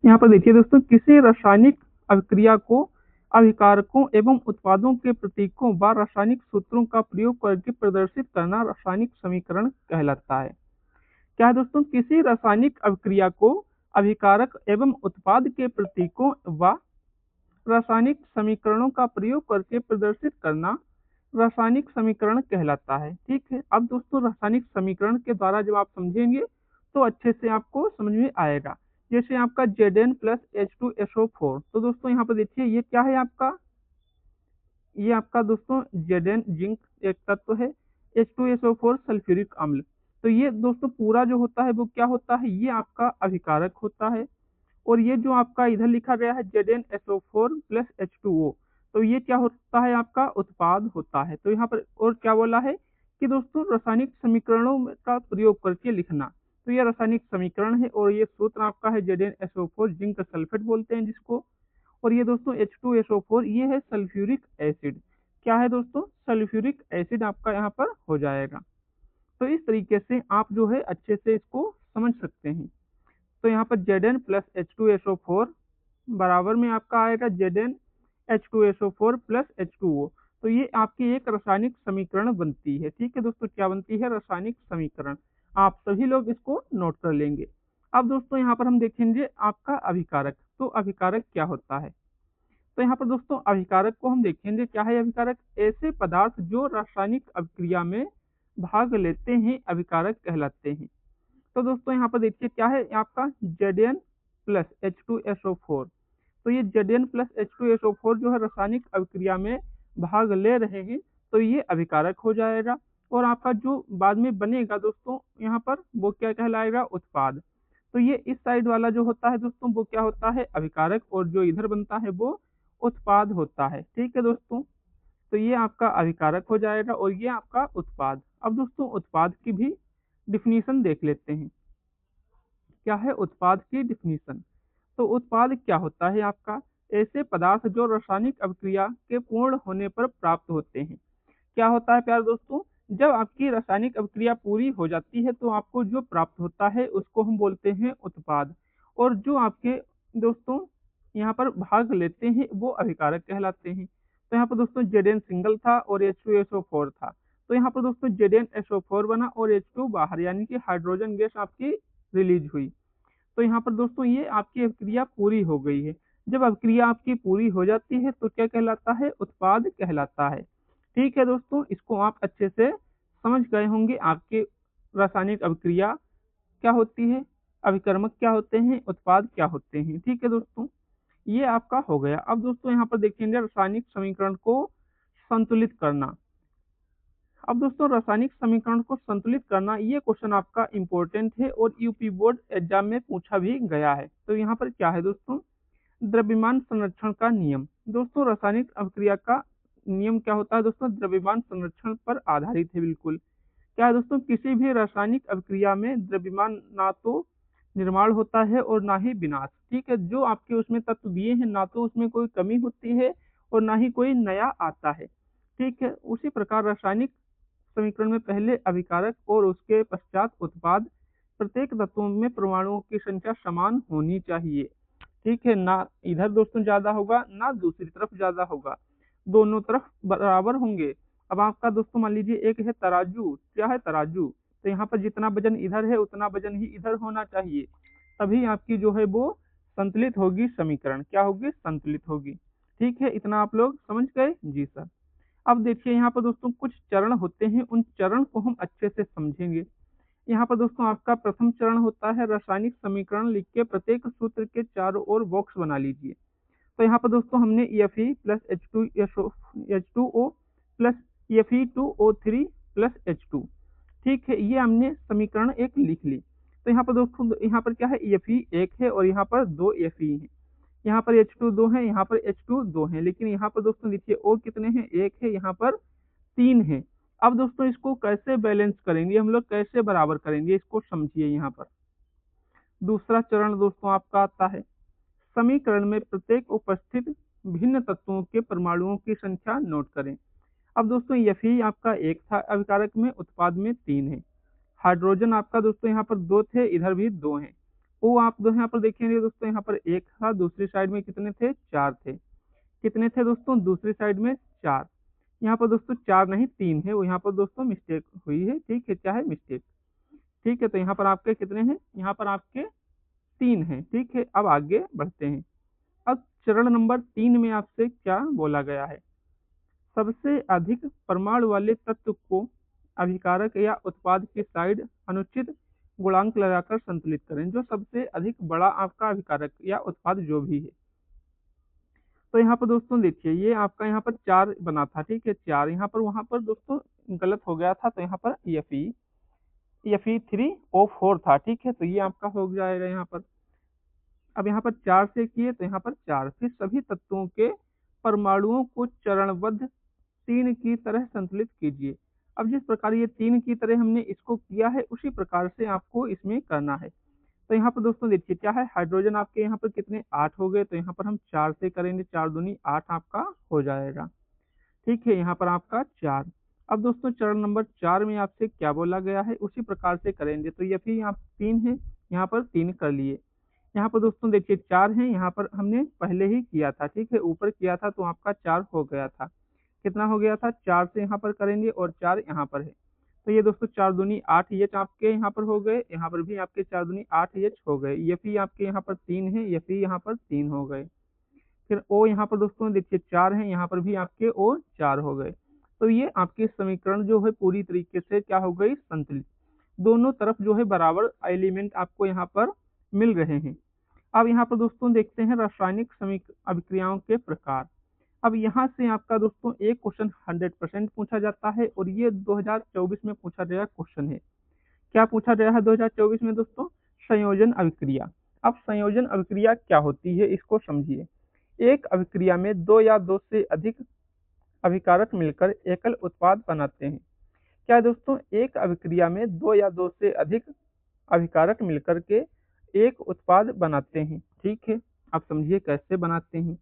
यहाँ पर देखिए दोस्तों, किसी रासायनिक अभिक्रिया को अभिकारकों एवं उत्पादों के प्रतीकों व रासायनिक सूत्रों का प्रयोग करके प्रदर्शित करना रासायनिक समीकरण कहलाता है। क्या है दोस्तों, किसी रासायनिक अभिक्रिया को अभिकारक एवं उत्पाद के प्रतीकों व रासायनिक समीकरणों का प्रयोग करके प्रदर्शित करना रासायनिक समीकरण कहलाता है। ठीक है, अब दोस्तों रासायनिक समीकरण के द्वारा जब आप समझेंगे तो अच्छे से आपको समझ में आएगा। जैसे आपका Zn+H2SO4, तो दोस्तों यहाँ पर देखिए ये क्या है आपका, ये आपका दोस्तों Zn जिंक एक तत्व है, H2SO4 सल्फ्यूरिक अम्ल। तो ये दोस्तों पूरा जो होता है वो क्या होता है, ये आपका अभिकारक होता है। और ये जो आपका इधर लिखा गया है ZnSO4+H2O, तो ये क्या होता है, आपका उत्पाद होता है। तो यहाँ पर और क्या बोला है कि दोस्तों रासायनिक समीकरणों का प्रयोग करके लिखना, तो ये रासायनिक समीकरण है और ये सूत्र आपका है ZnSO4 जिंक सल्फेट बोलते हैं जिसको। और ये दोस्तों H2SO4 ये है सल्फ्यूरिक एसिड। क्या है दोस्तों, सल्फ्यूरिक एसिड आपका यहाँ पर हो जाएगा। तो इस तरीके से आप जो है अच्छे से इसको समझ सकते हैं। तो यहाँ पर Zn+H2SO4 बराबर में आपका आएगा ZnH2SO4+H2O। तो ये आपकी एक रासायनिक समीकरण बनती है। ठीक है दोस्तों, क्या बनती है, रासायनिक समीकरण। आप सभी लोग इसको नोट कर लेंगे। अब दोस्तों यहाँ पर हम देखेंगे आपका अभिकारक। तो अभिकारक क्या होता है, तो यहाँ पर दोस्तों अभिकारक को हम देखेंगे। क्या है अभिकारक, ऐसे पदार्थ जो रासायनिक अभिक्रिया में भाग लेते हैं अभिकारक कहलाते हैं। तो दोस्तों यहाँ पर देखिए क्या है आपका Zn+H2SO4। तो ये Zn+H2SO4 जो है रासायनिक अभिक्रिया में भाग ले रहे हैं, तो ये अभिकारक हो जाएगा। और आपका जो बाद में बनेगा दोस्तों यहाँ पर वो क्या कहलाएगा, उत्पाद। तो ये इस साइड वाला जो होता है दोस्तों वो क्या होता है, अभिकारक, और जो इधर बनता है वो उत्पाद होता है। ठीक है दोस्तों, तो ये आपका अभिकारक हो जाएगा और ये आपका उत्पाद। अब दोस्तों उत्पाद की भी डिफिनीशन देख लेते हैं। क्या है उत्पाद की डिफिनीशन, तो उत्पाद क्या होता है आपका, ऐसे पदार्थ जो रासायनिक अभिक्रिया के पूर्ण होने पर प्राप्त होते हैं। क्या होता है प्यारे दोस्तों, जब आपकी रासायनिक अभिक्रिया पूरी हो जाती है तो आपको जो प्राप्त होता है उसको हम बोलते हैं उत्पाद। और जो आपके दोस्तों यहाँ पर भाग लेते हैं वो अभिकारक कहलाते हैं। तो यहाँ पर दोस्तों Zn सिंगल था और H2SO4 था, तो यहाँ पर दोस्तों ZnSO4 बना और H2 बाहर, यानी कि हाइड्रोजन गैस आपकी रिलीज हुई। तो यहाँ पर दोस्तों ये आपकी अभिक्रिया पूरी हो गई है। जब अभिक्रिया आपकी पूरी हो जाती है तो क्या कहलाता है, उत्पाद कहलाता है। ठीक है दोस्तों, इसको आप अच्छे से समझ गए होंगे। आपके रासायनिक अभिक्रिया क्या होती है, अभिकर्मक क्या होते हैं, उत्पाद क्या होते हैं। ठीक है दोस्तों, ये आपका हो गया। अब दोस्तों यहाँ पर देखेंगे रासायनिक समीकरण को संतुलित करना। अब दोस्तों रासायनिक समीकरण को संतुलित करना, ये क्वेश्चन आपका इंपॉर्टेंट है और यूपी बोर्ड एग्जाम में पूछा भी गया है। तो यहाँ पर क्या है दोस्तों, द्रव्यमान संरक्षण का नियम। दोस्तों रासायनिक अभिक्रिया का नियम क्या होता है दोस्तों, द्रव्यमान संरक्षण पर आधारित है बिल्कुल। क्या है दोस्तों, किसी भी रासायनिक अभिक्रिया में द्रव्यमान ना तो निर्माण होता है और ना ही विनाश। ठीक है, जो आपके उसमें तत्व दिए हैं ना तो उसमें कोई कमी होती है और ना ही कोई नया आता है। ठीक है, उसी प्रकार रासायनिक समीकरण में पहले अभिकारक और उसके पश्चात उत्पाद। प्रत्येक तत्वों में परमाणुओं की संख्या समान होनी चाहिए। ठीक है, ना इधर दोस्तों ज्यादा होगा ना दूसरी तरफ ज्यादा होगा, दोनों तरफ बराबर होंगे। अब आपका दोस्तों मान लीजिए एक है तराजू। क्या है तराजू, तो यहाँ पर जितना वजन इधर है उतना वजन ही इधर होना चाहिए, तभी आपकी जो है वो संतुलित होगी समीकरण। क्या होगी, संतुलित होगी। ठीक है, इतना आप लोग समझ गए जी सर। अब देखिए यहाँ पर दोस्तों कुछ चरण होते हैं, उन चरण को हम अच्छे से समझेंगे। यहाँ पर दोस्तों आपका प्रथम चरण होता है रासायनिक समीकरण लिख के प्रत्येक सूत्र के चारों ओर बॉक्स बना लीजिए। तो यहाँ पर दोस्तों हमने Fe+H2O प्लस Fe2O3+H2, ठीक है, ये हमने समीकरण एक लिख ली। तो यहाँ पर दोस्तों यहाँ पर क्या है, Fe एक है और यहाँ पर दो Fe है। यहाँ पर H2 दो है, यहाँ पर H2 दो है, लेकिन यहाँ पर दोस्तों देखिए O कितने हैं, एक है, यहाँ पर तीन है। अब दोस्तों इसको कैसे बैलेंस करेंगे हम लोग, कैसे बराबर करेंगे, इसको समझिए। यहाँ पर दूसरा चरण दोस्तों आपका आता है, समीकरण में प्रत्येक उपस्थित भिन्न तत्वों के परमाणुओं की संख्या नोट करें। अब दोस्तों Fe आपका एक था अभिकारक में, उत्पाद में तीन है। हाइड्रोजन आपका दोस्तों यहाँ पर दो थे, इधर भी दो हैं। ओ आप यहाँ पर देखेंगे दोस्तों, यहाँ पर एक था, दूसरी साइड में कितने थे, 4 थे। कितने थे दोस्तों, दूसरी साइड में 4। यहाँ पर दोस्तों 4 नहीं 3 है, वो यहाँ पर दोस्तों मिस्टेक हुई है, ठीक है, क्या है, मिस्टेक। ठीक है, तो यहाँ पर आपके कितने हैं, यहाँ पर आपके 3 हैं, ठीक है। अब आगे बढ़ते हैं। अब चरण नंबर 3 में आपसे क्या बोला गया है, सबसे अधिक परमाणु वाले तत्व को अभिकारक या उत्पाद की साइड अनुचित गुणांक लगाकर संतुलित करें। जो सबसे अधिक बड़ा आपका अभिकारक या उत्पाद जो भी है, तो यहाँ पर दोस्तों देखिए, ये आपका यहाँ पर 4 बना था, ठीक है, 4 यहाँ पर, वहां पर दोस्तों गलत हो गया था, तो यहाँ पर Fe3O4 था, ठीक है, तो ये आपका हो जाएगा यहाँ पर। अब यहाँ पर 4 से किए तो यहाँ पर 4, फिर सभी तत्वों के परमाणुओं को चरणबद्ध 3 की तरह संतुलित कीजिए। अब जिस प्रकार ये 3 की तरह हमने इसको किया है, उसी प्रकार से आपको इसमें करना है। तो यहाँ पर दोस्तों देखिए क्या है, हाइड्रोजन आपके यहाँ पर कितने, 8 हो गए, तो यहाँ पर हम 4 से करेंगे, 4 दूनी 8 आपका हो जाएगा, ठीक है, यहाँ पर आपका 4। अब दोस्तों चरण नंबर 4 में आपसे क्या बोला गया है, उसी प्रकार से करेंगे। तो ये फिर यहाँ 3 है, यहाँ पर 3 कर लिए। यहाँ पर दोस्तों देखिए 4 है, यहाँ पर हमने पहले ही किया था, ठीक है, ऊपर किया था तो आपका 4 हो गया था। कितना हो गया था, 4 से यहाँ पर करेंगे और 4 यहाँ पर है। तो ये दोस्तों 4 दूनी 8 ये आपके यहाँ पर हो गए, यहाँ पर भी आपके 4 दूनी 8 ये हो गए। ये फिर आपके यहाँ पर 3 है, ये फिर यहाँ पर 3 हो गए। फिर ओ यहाँ पर दोस्तों देखिए 4 है, यहाँ पर भी आपके ओ 4 हो गए। तो ये आपके समीकरण जो है पूरी तरीके से क्या हो गई, संतुलित। दोनों तरफ जो है बराबर एलिमेंट आपको यहाँ पर मिल रहे हैं। अब यहाँ पर दोस्तों देखते हैं रासायनिक अभिक्रियाओं के प्रकार। अब यहाँ से आपका दोस्तों एक क्वेश्चन 100% पूछा जाता है, और ये 2024 में पूछा गया क्वेश्चन है। क्या पूछा गया है 2024 में दोस्तों, संयोजन अभिक्रिया। अब संयोजन अभिक्रिया क्या होती है, इसको समझिए। एक अभिक्रिया में दो या दो से अधिक अभिकारक मिलकर एकल उत्पाद बनाते हैं। क्या दोस्तों, एक अभिक्रिया में दो या दो से अधिक अभिकारक मिलकर के एक उत्पाद बनाते हैं, ठीक है। आप समझिए कैसे बनाते हैं।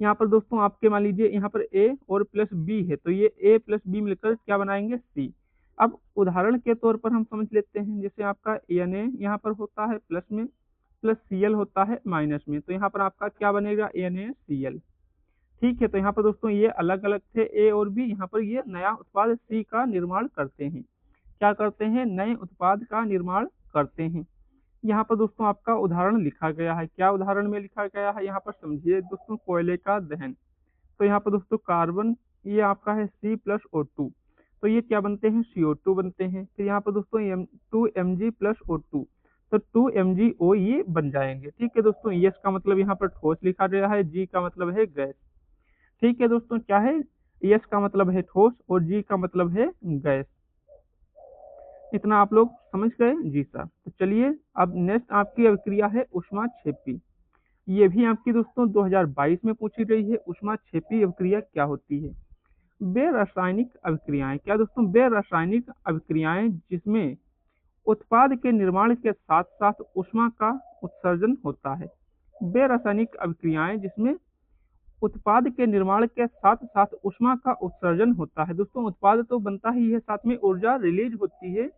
यहाँ पर दोस्तों आपके मान लीजिए यहाँ पर ए और प्लस बी है, तो ये ए प्लस बी मिलकर क्या बनाएंगे, सी। अब उदाहरण के तौर पर हम समझ लेते हैं, जैसे आपका Na यहाँ पर होता है प्लस में, प्लस Cl होता है माइनस में, तो यहाँ पर आपका क्या बनेगा, NaCl, ठीक है। तो यहाँ पर दोस्तों ये अलग अलग थे ए और बी, यहाँ पर ये नया उत्पाद सी का निर्माण करते हैं। क्या करते हैं, नए उत्पाद का निर्माण करते हैं। यहाँ पर दोस्तों आपका उदाहरण लिखा गया है, क्या उदाहरण में लिखा गया है, यहाँ पर समझिए दोस्तों, कोयले का दहन। तो यहाँ पर दोस्तों कार्बन ये आपका है C+O2, तो ये क्या बनते हैं, CO2 बनते हैं। फिर यहाँ पर दोस्तों 2Mg+O2, तो 2MgO ये बन जाएंगे, ठीक है दोस्तों। एस का मतलब यहाँ पर ठोस लिखा गया है, जी का मतलब है गैस, ठीक है दोस्तों, क्या है, एस का मतलब है ठोस और जी का मतलब है गैस। इतना आप लोग समझ गए जी सर। तो चलिए अब नेक्स्ट आपकी अभिक्रिया है ऊष्माक्षेपी। ये भी आपकी दोस्तों 2022 में पूछी गई है। ऊष्माक्षेपी अभिक्रिया क्या होती है, वे रासायनिक अभिक्रियाएं, क्या दोस्तों, वे रासायनिक अभिक्रियाएं जिसमें उत्पाद के निर्माण के साथ साथ ऊष्मा का उत्सर्जन होता है। वे रासायनिक अभिक्रियाएं जिसमें उत्पाद के निर्माण के साथ साथ ऊष्मा का उत्सर्जन होता है। दोस्तों उत्पाद तो बनता ही है, साथ में ऊर्जा रिलीज होती है,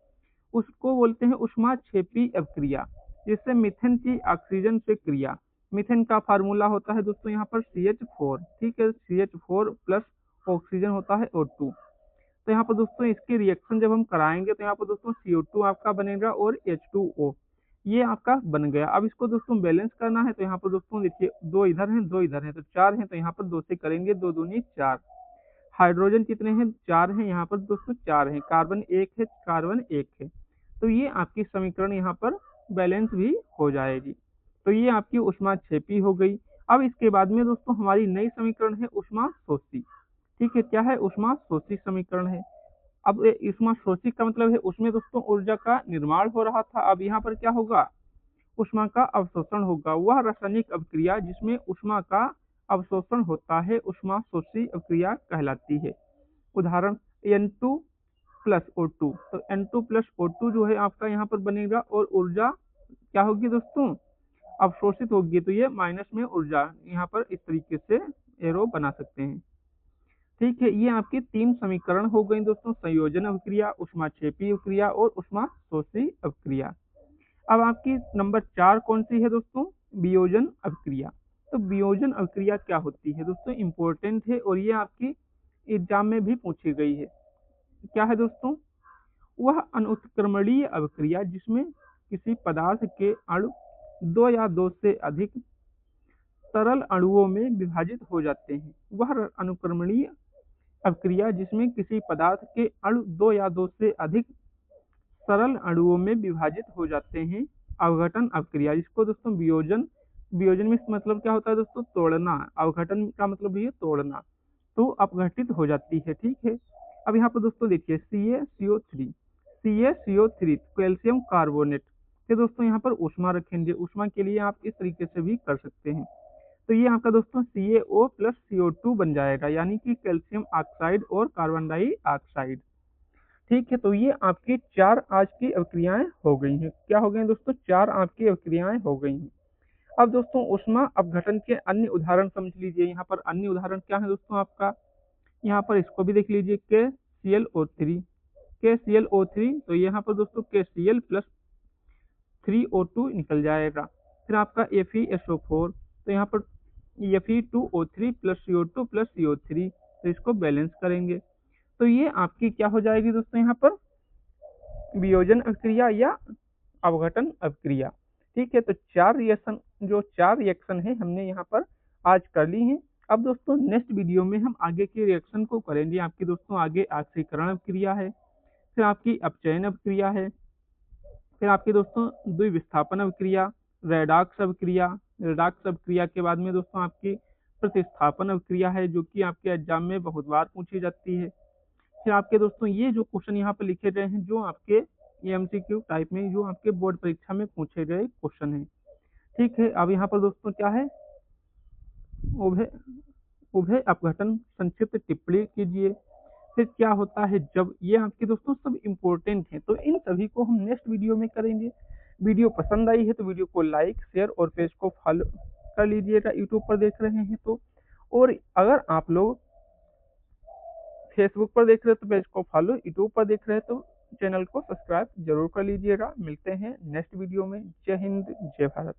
उसको बोलते हैं ऊष्माक्षेपी अभिक्रिया। जिससे मीथेन की ऑक्सीजन से क्रिया, मीथेन का फार्मूला होता है दोस्तों यहाँ पर CH4, ठीक है, CH4 प्लस ऑक्सीजन होता है O2। तो यहाँ पर दोस्तों इसकी रिएक्शन जब हम कराएंगे तो यहाँ पर दोस्तों CO2 आपका बनेगा और H2O ये आपका बन गया। अब इसको दोस्तों बैलेंस करना है, तो यहाँ पर दोस्तों देखिए दो इधर हैं दो इधर हैं, तो 4 हैं, तो यहाँ पर 2 से करेंगे, 2 दूनी 4। हाइड्रोजन कितने हैं, 4 हैं, यहाँ पर दोस्तों 4 हैं, कार्बन 1 है, कार्बन 1 है। तो ये आपकी समीकरण यहाँ पर बैलेंस भी हो जाएगी। तो ये आपकी ऊष्माक्षेपी हो गई। अब इसके बाद में दोस्तों हमारी नई समीकरण है ऊष्माशोषी, ठीक है, क्या है, ऊष्माशोषी समीकरण है। अब ऊष्माशोषी का मतलब है उसमें दोस्तों ऊर्जा का निर्माण हो रहा था, अब यहाँ पर क्या होगा, ऊष्मा का अवशोषण होगा। वह रासायनिक अभिक्रिया जिसमें ऊष्मा का अवशोषण होता है ऊष्माशोषी अभिक्रिया कहलाती है। उदाहरण N2 प्लस O2, तो N2 प्लस O2 जो है आपका यहाँ पर बनेगा, और ऊर्जा क्या होगी दोस्तों, अवशोषित होगी, तो ये माइनस में ऊर्जा, यहाँ पर इस तरीके से एरो बना सकते हैं, ठीक है। ये आपके 3 समीकरण हो गए दोस्तों, संयोजन अभिक्रिया, ऊष्माक्षेपी अभिक्रिया और ऊष्माशोषी अभिक्रिया। अब आपकी नंबर 4 कौन सी है दोस्तों? वियोजन अभिक्रिया। तो वियोजन अभिक्रिया क्या होती है दोस्तों? इम्पोर्टेंट है और ये आपकी एग्जाम में भी पूछी गई है। क्या है दोस्तों? वह अनुत्क्रमणीय अभिक्रिया जिसमें किसी पदार्थ के अणु दो या दो से अधिक सरल अणुओं में विभाजित हो जाते हैं। वह अनुक्रमणीय अभिक्रिया जिसमें किसी पदार्थ के अणु दो या दो से अधिक सरल अणुओं में विभाजित हो जाते हैं। अवघटन अभिक्रिया, जिसको दोस्तों वियोजन, वियोजन में मतलब क्या होता है दोस्तों? तोड़ना। अवघटन का मतलब ये तोड़ना, तो अपघटित हो जाती है। ठीक है। अब यहाँ पर दोस्तों देखिए CaCO3, CaCO3 कैल्शियम कार्बोनेट के दोस्तों यहाँ पर ऊष्मा रखेंगे। ऊष्मा के लिए आप इस तरीके से भी कर सकते हैं। तो ये आपका दोस्तों CaO प्लस CO2 बन जाएगा, यानी कि कैल्शियम ऑक्साइड और कार्बन डाइऑक्साइड। ठीक है। तो ये आपकी 4 आज की अभिक्रियाएं हो गई हैं। क्या हो गई हैं दोस्तों? 4 आपकी अभिक्रियाएं हो गई हैं। अब दोस्तों ऊष्मा अपघटन के अन्य उदाहरण समझ लीजिए। यहाँ पर अन्य उदाहरण क्या है दोस्तों आपका? यहाँ पर इसको भी देख लीजिए, KClO3, KClO3। तो यहाँ पर दोस्तों KCl प्लस 3O2 निकल जाएगा। फिर आपका FeSO4, तो यहाँ पर Fe2O3 plus CO2 plus CO3, तो इसको बैलेंस करेंगे। तो ये आपकी क्या हो जाएगी दोस्तों? यहाँ पर वियोजन अभिक्रिया या अवघटन अभिक्रिया। ठीक है। तो 4 रिएक्शन, जो 4 रिएक्शन है हमने यहाँ पर आज कर ली हैं। अब दोस्तों नेक्स्ट वीडियो में हम आगे के रिएक्शन को करेंगे। आपकी दोस्तों आगे ऑक्सीकरण अभिक्रिया है, फिर आपकी अपचयन अभिक्रिया है, फिर आपके दोस्तों द्विविस्थापन अभिक्रिया, रेडॉक्स अभिक्रिया। रेडॉक्स अभिक्रिया के बाद में दोस्तों आपकी प्रतिस्थापन अभिक्रिया है, जो कि आपके एग्जाम में बहुत बार पूछी जाती है। फिर आपके दोस्तों ये जो क्वेश्चन यहाँ पर लिखे गए हैं, जो आपके MCQ टाइप में, जो आपके बोर्ड परीक्षा में पूछे गए क्वेश्चन हैं। ठीक है। अब यहाँ पर दोस्तों क्या है? उभय उभय अपघटन संक्षिप्त टिप्पणी कीजिए। फिर क्या होता है जब, ये आपके दोस्तों सब इम्पोर्टेंट हैं। तो इन सभी को हम नेक्स्ट वीडियो में करेंगे। वीडियो पसंद आई है तो वीडियो को लाइक, शेयर और पेज को फॉलो कर लीजिएगा, यूट्यूब पर देख रहे हैं तो। और अगर आप लोग फेसबुक पर देख रहे हैं तो पेज को फॉलो, यूट्यूब पर देख रहे हैं तो चैनल को सब्सक्राइब जरूर कर लीजिएगा। मिलते हैं नेक्स्ट वीडियो में। जय हिंद, जय भारत।